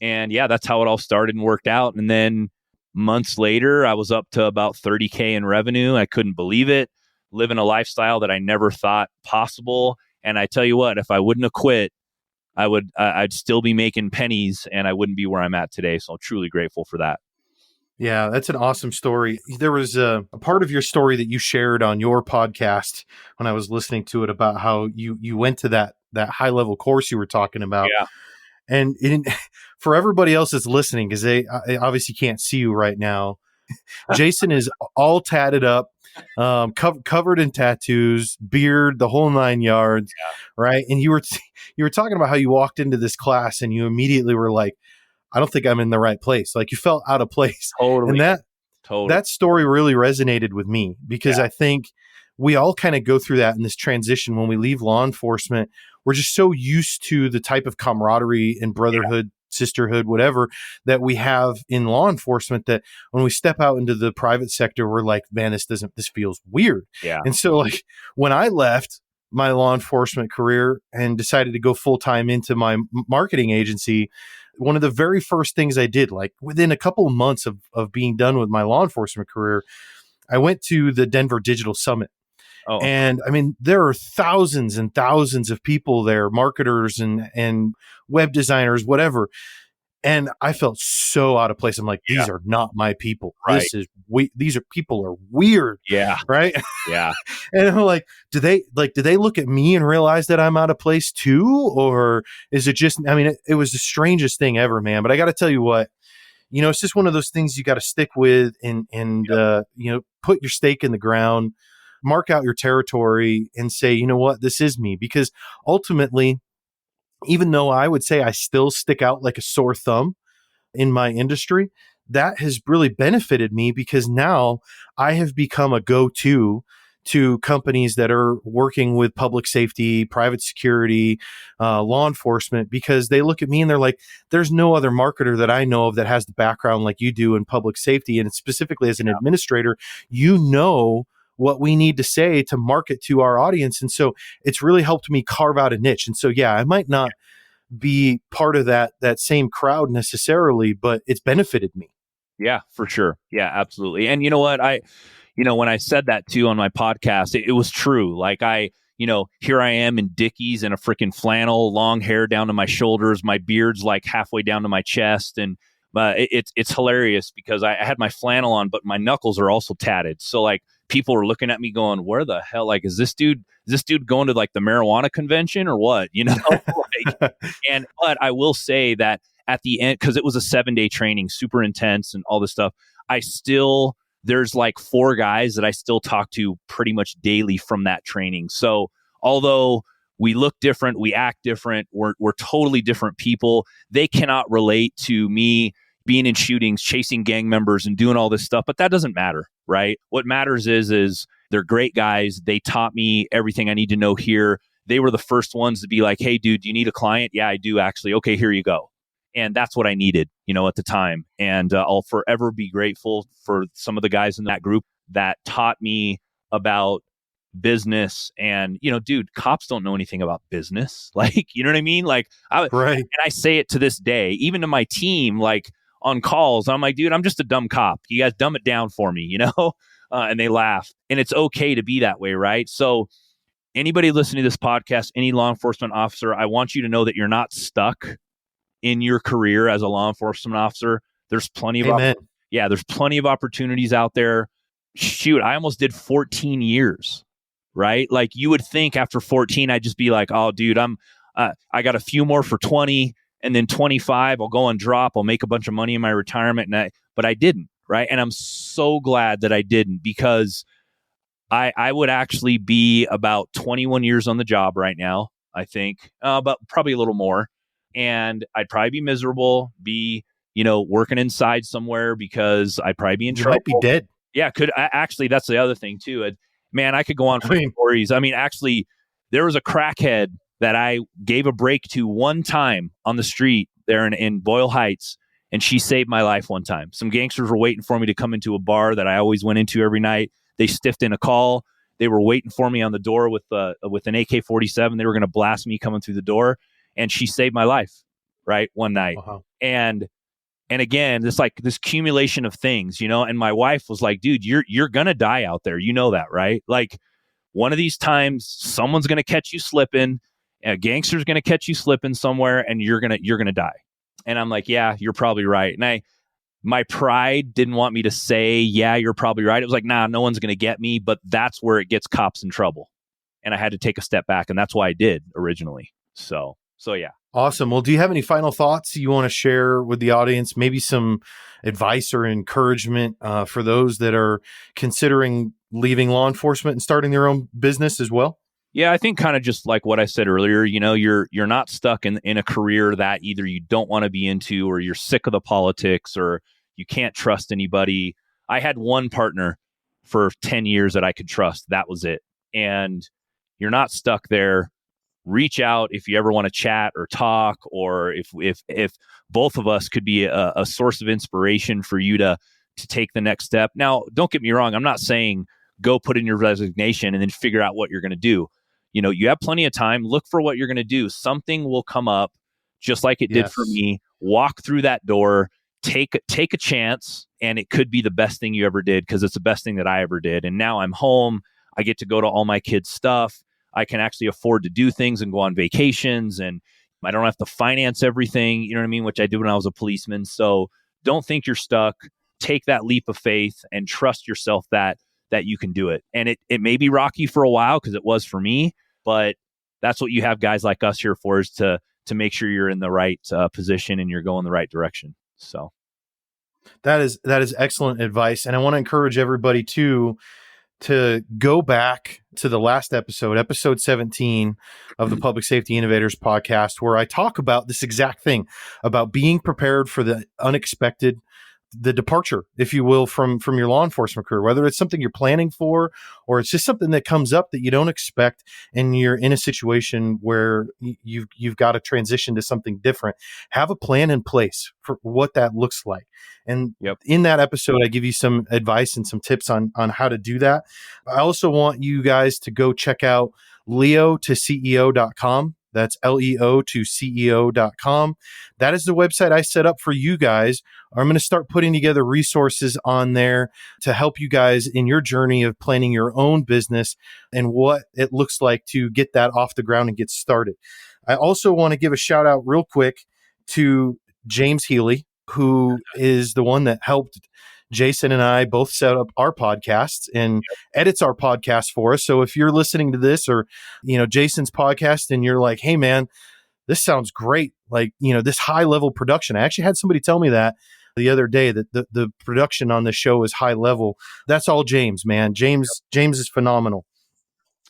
And yeah, that's how it all started and worked out. And then months later, I was up to about 30K in revenue. I couldn't believe it. Living a lifestyle that I never thought possible. And I tell you what, if I wouldn't have quit, I'd still be making pennies and I wouldn't be where I'm at today. So I'm truly grateful for that. Yeah, that's an awesome story. There was a part of your story that you shared on your podcast when I was listening to it about how you went to that high level course you were talking about. Yeah. And for everybody else that's listening, because they obviously can't see you right now, Jason is all tatted up, covered in tattoos, beard, the whole 9 yards, right? And you were talking about how you walked into this class and you immediately were like, I don't think I'm in the right place. Like, you felt out of place. Totally. And that story really resonated with me, because I think we all kind of go through that in this transition when we leave law enforcement. We're just so used to the type of camaraderie and brotherhood, sisterhood, whatever, that we have in law enforcement, that when we step out into the private sector, we're like, man, this feels weird. Yeah. And so, like, when I left my law enforcement career and decided to go full time into my marketing agency, one of the very first things I did, like within a couple of months of being done with my law enforcement career, I went to the Denver Digital Summit. Oh. And I mean, there are thousands and thousands of people there, marketers and web designers, whatever. And I felt so out of place. I'm like, these are not my people. Right. These people are weird. Yeah. Right. Yeah. And I'm like, do they look at me and realize that I'm out of place too? Or is it just, I mean, it was the strangest thing ever, man. But I got to tell you what, it's just one of those things you got to stick with and put your stake in the ground, mark out your territory and say, you know what, this is me. Because ultimately, even though I would say I still stick out like a sore thumb in my industry, that has really benefited me because now I have become a go-to to companies that are working with public safety, private security, law enforcement, because they look at me and they're like, there's no other marketer that I know of that has the background like you do in public safety. And specifically as an administrator, what we need to say to market to our audience. And so it's really helped me carve out a niche. And so, yeah, I might not be part of that same crowd necessarily, but it's benefited me. Yeah, for sure. Yeah, absolutely. And you know what? When I said that too on my podcast, it was true. Like here I am in Dickies and a freaking flannel, long hair down to my shoulders. My beard's like halfway down to my chest. And it's hilarious because I had my flannel on, but my knuckles are also tatted. So like people are looking at me going, where the hell, like, is this dude going to like the marijuana convention or what? But I will say that at the end, because it was a 7-day training, super intense and all this stuff, there's like 4 guys that I still talk to pretty much daily from that training. So although we look different, we act different, we're totally different people, they cannot relate to me being in shootings, chasing gang members and doing all this stuff, but that doesn't matter, right? What matters is they're great guys. They taught me everything I need to know here. They were the first ones to be like, hey, dude, do you need a client? Yeah, I do actually. Okay, here you go. And that's what I needed, at the time. And I'll forever be grateful for some of the guys in that group that taught me about business. And, dude, cops don't know anything about business. Like, you know what I mean? Like, right. And I say it to this day, even to my team, like on calls, I'm like, dude, I'm just a dumb cop. You guys dumb it down for me, and they laugh. And it's okay to be that way, right? So anybody listening to this podcast, any law enforcement officer, I want you to know that you're not stuck in your career as a law enforcement officer. There's plenty of there's plenty of opportunities out there. Shoot, I almost did 14 years, right? Like you would think after 14, I'd just be like, oh, dude, I got a few more for 20 and then 25. I'll go and drop. I'll make a bunch of money in my retirement. But I didn't, right? And I'm so glad that I didn't because I would actually be about 21 years on the job right now, I think, but probably a little more. And I'd probably be miserable, working inside somewhere because I'd probably be in trouble. You might be dead. Yeah, actually, that's the other thing too. Man, I could go on for stories. I mean, actually, there was a crackhead that I gave a break to one time on the street there in Boyle Heights, and she saved my life one time. Some gangsters were waiting for me to come into a bar that I always went into every night. They stiffed in a call. They were waiting for me on the door with an AK-47. They were going to blast me coming through the door. And she saved my life, right, one night. Uh-huh. And again, it's like this accumulation of things, and my wife was like, dude, you're going to die out there. You know that, right? Like one of these times someone's going to catch you slipping, a gangster's going to catch you slipping somewhere and you're going to die. And I'm like, yeah, you're probably right. And my pride didn't want me to say, yeah, you're probably right. It was like, nah, no one's going to get me, but that's where it gets cops in trouble. And I had to take a step back, and that's why I did originally. So yeah. Awesome. Well, do you have any final thoughts you want to share with the audience? Maybe some advice or encouragement for those that are considering leaving law enforcement and starting their own business as well? Yeah, I think kind of just like what I said earlier, you're not stuck in a career that either you don't want to be into or you're sick of the politics or you can't trust anybody. I had one partner for 10 years that I could trust. That was it. And you're not stuck there. Reach out if you ever want to chat or talk, or if both of us could be a source of inspiration for you to take the next step. Now, don't get me wrong. I'm not saying go put in your resignation and then figure out what you're going to do. You have plenty of time. Look for what you're going to do. Something will come up just like it did for me. Walk through that door, take a chance, and it could be the best thing you ever did because it's the best thing that I ever did. And now I'm home. I get to go to all my kids' stuff. I can actually afford to do things and go on vacations. And I don't have to finance everything, you know what I mean? Which I did when I was a policeman. So don't think you're stuck. Take that leap of faith and trust yourself that you can do it. And it may be rocky for a while, because it was for me, but that's what you have guys like us here for, is to make sure you're in the right position and you're going the right direction. So that is excellent advice. And I want to encourage everybody to go back to the last episode 17 of the Public Safety Innovators podcast, where I talk about this exact thing, about being prepared for the unexpected, the departure, if you will, from your law enforcement career, whether it's something you're planning for, or it's just something that comes up that you don't expect, and you're in a situation where you've got to transition to something different. Have a plan in place for what that looks like. And in that episode, I give you some advice and some tips on how to do that. I also want you guys to go check out leo2ceo.com. That's leo2ceo.com. That is the website I set up for you guys. I'm going to start putting together resources on there to help you guys in your journey of planning your own business and what it looks like to get that off the ground and get started. I also want to give a shout out real quick to James Healy, who is the one that helped Jason and I both set up our podcasts and edits our podcast for us. So if you're listening to this, or, Jason's podcast, and you're like, hey man, this sounds great. Like, this high level production. I actually had somebody tell me that the other day, that the production on the show is high level. That's all James, man. James is phenomenal.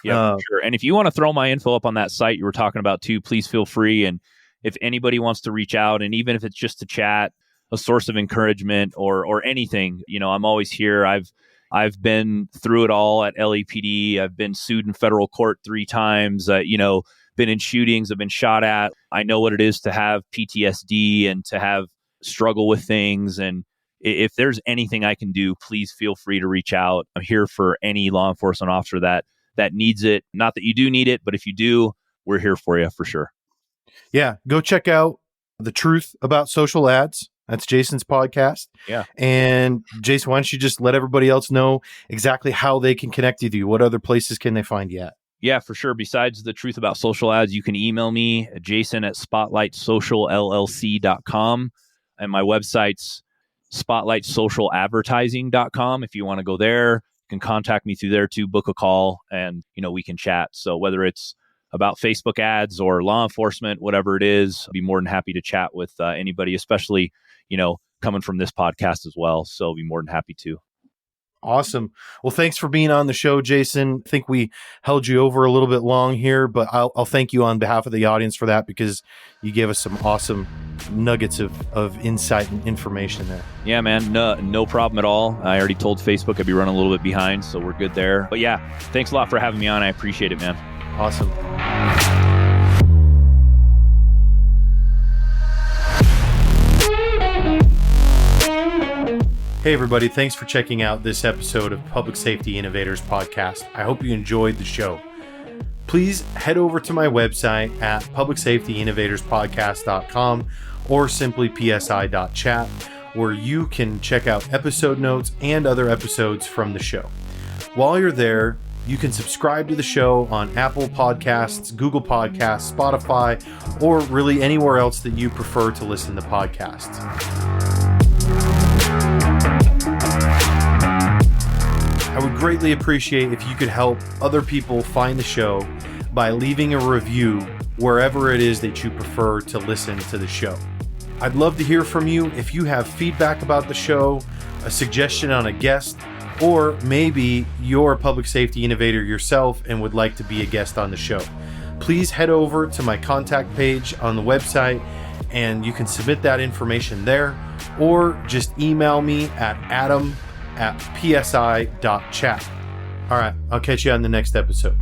Yeah, sure. And if you want to throw my info up on that site you were talking about too, please feel free. And if anybody wants to reach out, and even if it's just to chat, a source of encouragement or anything, I'm always here. I've been through it all at LAPD. I've been sued in federal court 3 times, been in shootings, I've been shot at. I know what it is to have PTSD and to have struggle with things. And if there's anything I can do, please feel free to reach out. I'm here for any law enforcement officer that needs it. Not that you do need it, but if you do, we're here for you for sure. Yeah. Go check out The Truth About Social Ads. That's Jason's podcast. Yeah. And Jason, why don't you just let everybody else know exactly how they can connect with you? What other places can they find you at? Yeah, for sure. Besides The Truth About Social Ads, you can email me, jason@spotlightsocialllc.com. And my website's spotlightsocialadvertising.com. If you want to go there, you can contact me through there too, book a call, and, we can chat. So whether it's about Facebook ads or law enforcement, whatever it is, I'd be more than happy to chat with anybody, especially, coming from this podcast as well. So I'll be more than happy to. Awesome. Well, thanks for being on the show, Jason. I think we held you over a little bit long here, but I'll thank you on behalf of the audience for that, because you gave us some awesome nuggets of insight and information there. Yeah, man. No problem at all. I already told Facebook I'd be running a little bit behind, so we're good there. But yeah, thanks a lot for having me on. I appreciate it, man. Awesome. Hey everybody, thanks for checking out this episode of Public Safety Innovators Podcast. I hope you enjoyed the show. Please head over to my website at publicsafetyinnovatorspodcast.com or simply psi.chat, where you can check out episode notes and other episodes from the show. While you're there, you can subscribe to the show on Apple Podcasts, Google Podcasts, Spotify, or really anywhere else that you prefer to listen to podcasts. I would greatly appreciate if you could help other people find the show by leaving a review wherever it is that you prefer to listen to the show. I'd love to hear from you if you have feedback about the show, a suggestion on a guest, or maybe you're a public safety innovator yourself and would like to be a guest on the show. Please head over to my contact page on the website and you can submit that information there, or just email me at adam@psi.chat. All right, I'll catch you on the next episode.